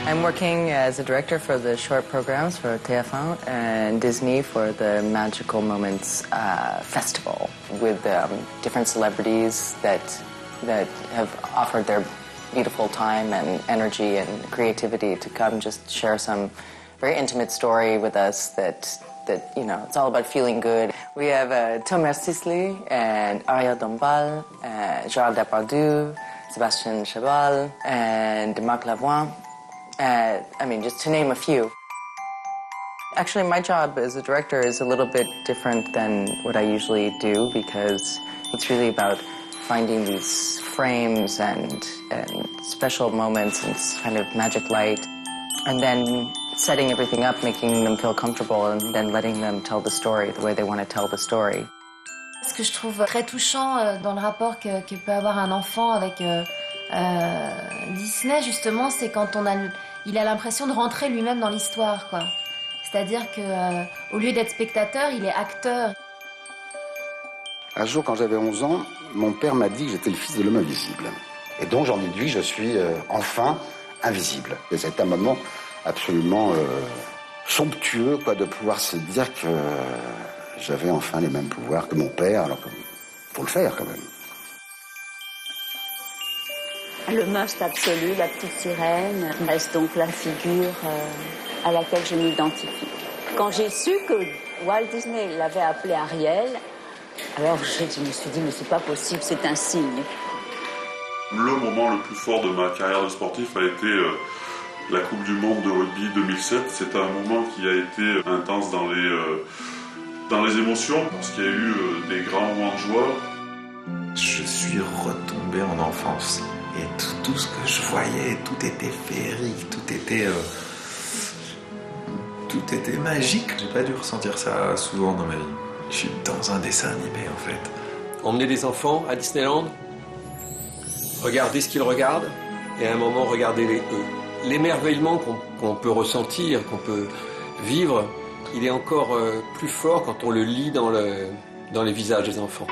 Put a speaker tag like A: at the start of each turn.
A: I'm working as a director for the short programs for TF1 and Disney for the Magical Moments Festival with different celebrities that have offered their beautiful time and energy and creativity to come just share some very intimate story with us that you know, it's all about feeling good. We have Thomas Sisley and Ariel Dombal, Gérald Depardieu, Sébastien Chabal, and Marc Lavoine. I mean, just to name a few. Actually, my job as a director is a little bit different than what I usually do because it's really about finding these frames and special moments and kind of magic light, and then setting everything up, making them feel comfortable, and then letting them tell the story the way they want to tell the story.
B: Ce que je trouve très touchant dans le rapport que peut avoir un enfant avec Disney, justement, c'est quand il a l'impression de rentrer lui-même dans l'histoire, quoi. C'est-à-dire qu'au lieu d'être spectateur, il est acteur.
C: Un jour, quand j'avais 11 ans, mon père m'a dit que j'étais le fils de l'homme invisible. Et donc, j'en déduis que je suis enfin invisible. Et c'est un moment absolument somptueux, quoi, de pouvoir se dire que j'avais enfin les mêmes pouvoirs que mon père, alors qu'il faut le faire, quand même.
D: Le must absolu, la petite sirène, reste donc la figure à laquelle je m'identifie. Quand j'ai su que Walt Disney l'avait appelé Ariel, alors je me suis dit, mais c'est pas possible, c'est un signe.
E: Le moment le plus fort de ma carrière de sportif a été la Coupe du Monde de rugby 2007. C'est un moment qui a été intense dans les émotions, parce qu'il y a eu des grands moments de joie.
F: Je suis retombé en enfance. Et tout ce que je voyais, tout était féerique, tout était magique. J'ai pas dû ressentir ça souvent dans ma vie. Je suis dans un dessin animé, en fait.
G: Emmener des enfants à Disneyland, regarder ce qu'ils regardent, et à un moment, regarder eux. L'émerveillement qu'on peut ressentir, qu'on peut vivre, il est encore plus fort quand on le lit dans les visages des enfants.